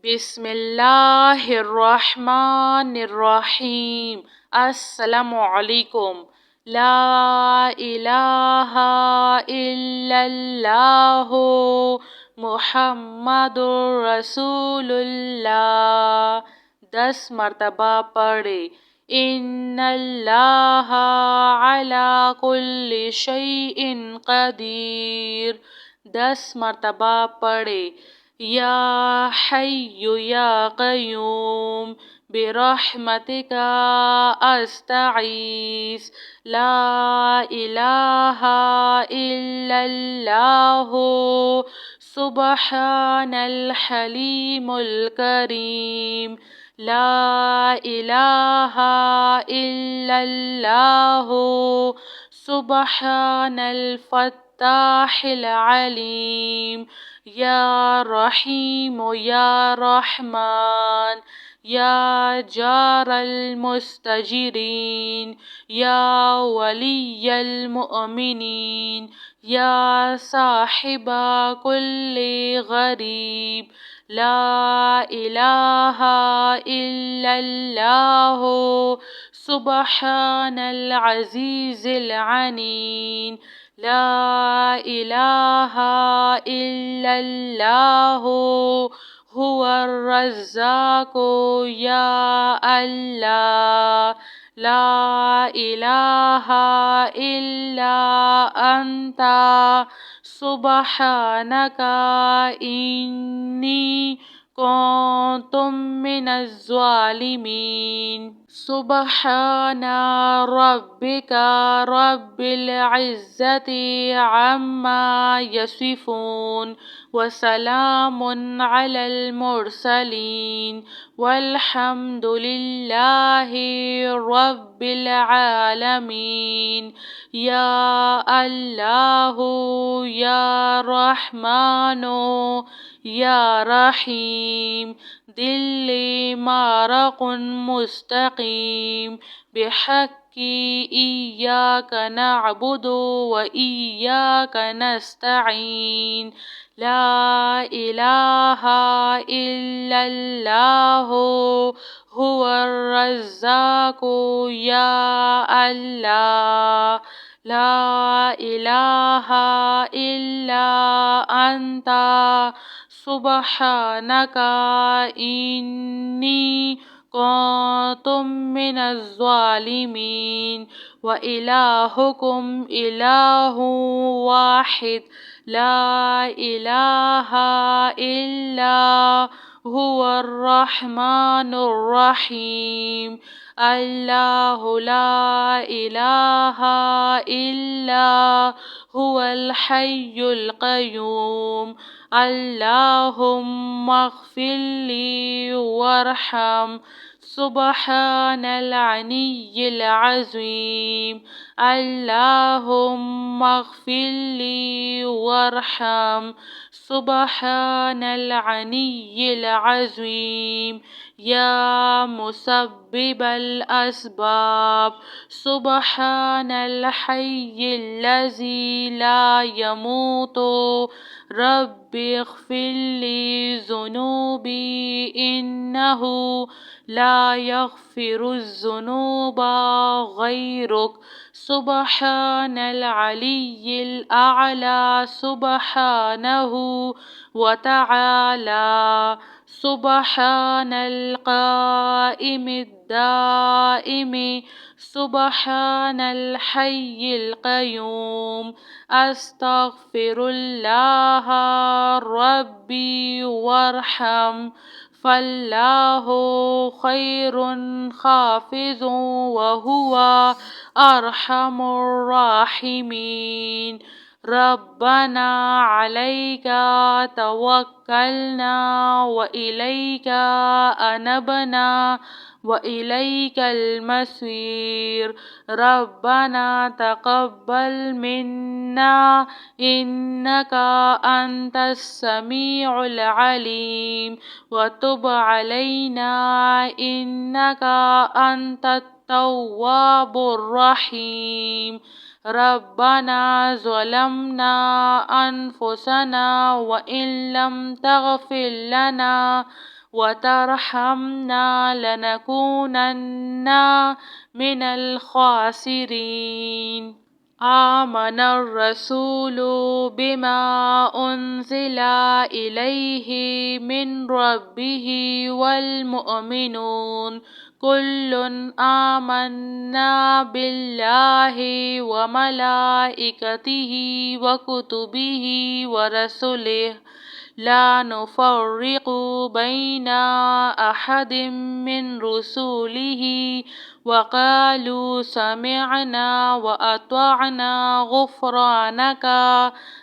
بسم اللہ الرحمن الرحیم۔ السلام علیکم۔ لا الہ الا اللہ محمد رسول اللہ۔ 10 مرتبہ پڑھے۔ ان اللہ علی کل شیء قدیر۔ 10 مرتبہ پڑھے۔ یا حی یا قیوم برحمتک استغیث لا الہ الا اللہ سبحان الحلیم الکریم لا الہ الا اللہ سبحان الفتاح العلیم یا رحیم یا رحمان یا جار المستجرین یا ولی المؤمنین یا صاحب کل غریب لا الہ الا اللہ سبحان العزیز العلیم لا الہ الا اللہ هو الرزاق یا اللہ لا الہ الا انت سبحانک انی کنت من الظالمین۔ سبحان ربک رب العزة عما یصفون وسلام علی المرسلین والحمد للہ رب العالمین۔ یا اللہ یا رحمن یا رحیم دل مارق مستقیم بحق ایاک نعبد و ایاک نستعین لا الہ الا اللہ هو الرزاق یا اللہ لا الہ الا انت سبحانک انی کنت من الظالمین۔ وإلہکم الہ واحد لا الہ الا هو الرحمن الرحیم اللہ لا الہ الا هو الحی القیوم اللہم اغفر لی وارحم سبحان العلی العظیم اللہم اغفر لی وارحم سبحان العلی العظیم یا مسبب الاسباب سبحان الحی الذی لا يموت رب اغفر لی ذنوبی انہ لا یغفر الذنوب غیرک سبحان العلی الاعلی سبحانہ وتعالی سبحان القائم الدائم سبحان الحی القیوم استغفر اللہ ربی وارحم فاللہ خیر حافظ وہو ارحم الراحمین۔ ربنا علیک توکلنا وإلیک انبنا وإلیک المصیر۔ ربنا تقبل منا انک انت السمیع العلیم وتب علینا انک انت التواب الرحیم۔ ربنا ظلمنا انفسنا وان لم تغفر لنا وترحمنا لنكونن من الخاسرين. آمن الرسول بما أنزل إليه من ربه والمؤمنون كل آمنا بالله وملائكته وكتبه ورسله لا نفرق بين أحد من رسله وقالوا سمعنا وأطعنا غفرانك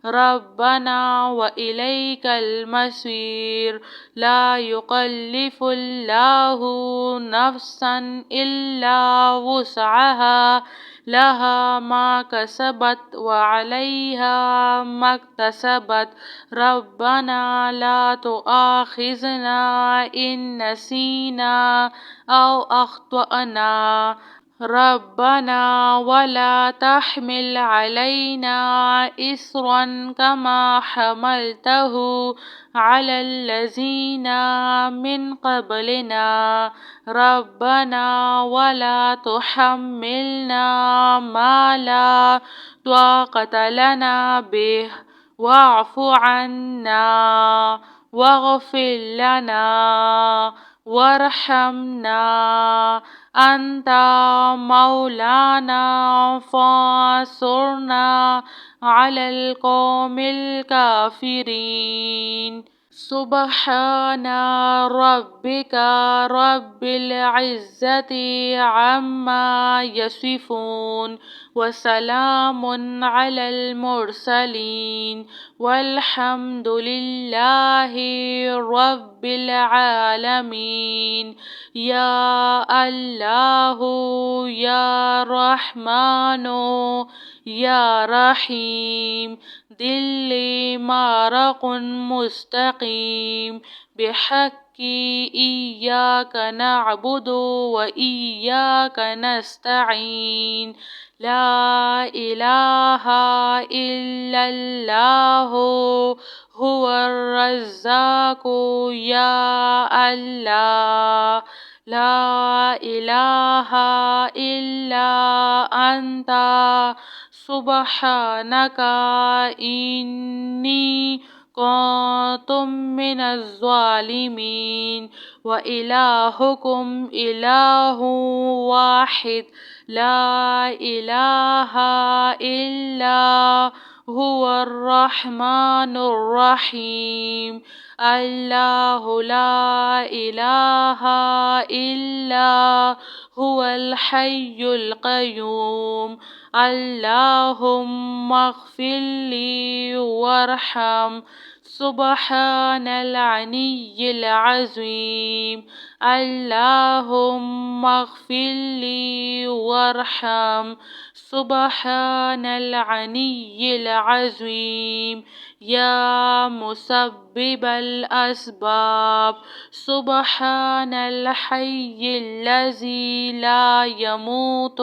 ربنا وإليك المصير. لا يكلف الله نفسا إلا وسعها لها ما كسبت وعليها ما اكتسبت ربنا لا تؤاخذنا إن نسينا أو أخطأنا ربنا ولا تحمل علينا إصرا كما حملته على الذين من قبلنا ربنا ولا تحملنا ما لا طاقة لنا به واعف عنا واغفر لنا وارحمنا أنت مولانا فانصرنا على القوم الكافرين. سبحان ربك رب العزة عما يصفون وسلام على المرسلين والحمد لله رب العالمين. يا الله يا رحمن يا رحيم دل مارق مستقيم بحق إياك نعبد وإياك نستعين. لا إله إلا الله هو الرزاق يا الله لا إله إلا أنت سبحانك إني كنت من الظالمين. وإلهكم إله واحد لا إله إلا هو الرحمن الرحيم. الله لا إله إلا هو الحي القيوم. اللهم اغفر لي وارحم سبحان العلي العظيم. اللهم اغفر لي وارحم سبحان العلي العظيم. يا مسبب الأسباب سبحان الحي الذي لا يموت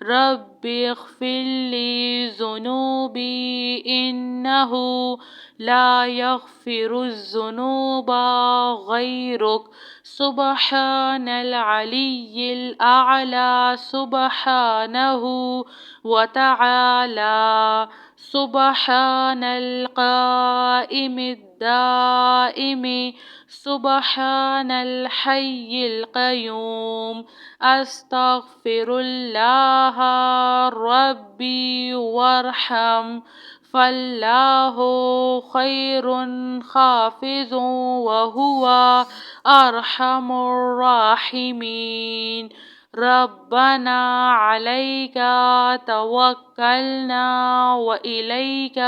رب اغفر لي ذنوبي إنه لا يغفر الذنوب غيرك. سبحان العلي الأعلى سبحانه وتعالى. سبحان القائم الدائم سبحان الحي القيوم. أستغفر الله ربي وارحم فالله خير حافظ وهو أرحم الراحمين. ربنا عليك توكلنا وإليك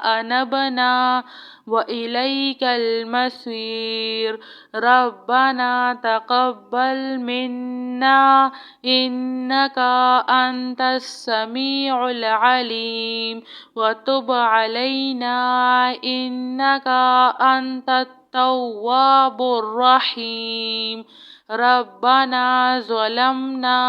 أنبنا وإليك المصير. ربنا تقبل منا إنك أنت السميع العليم وتب علينا إنك أنت التواب الرحيم. ربنا ظلمنا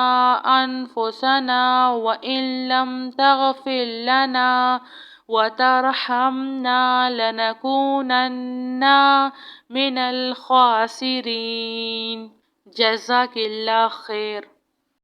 أنفسنا وإن لم تغفر لنا وترحمنا لنكونن من الخاسرين. جزاك اللہ خیر.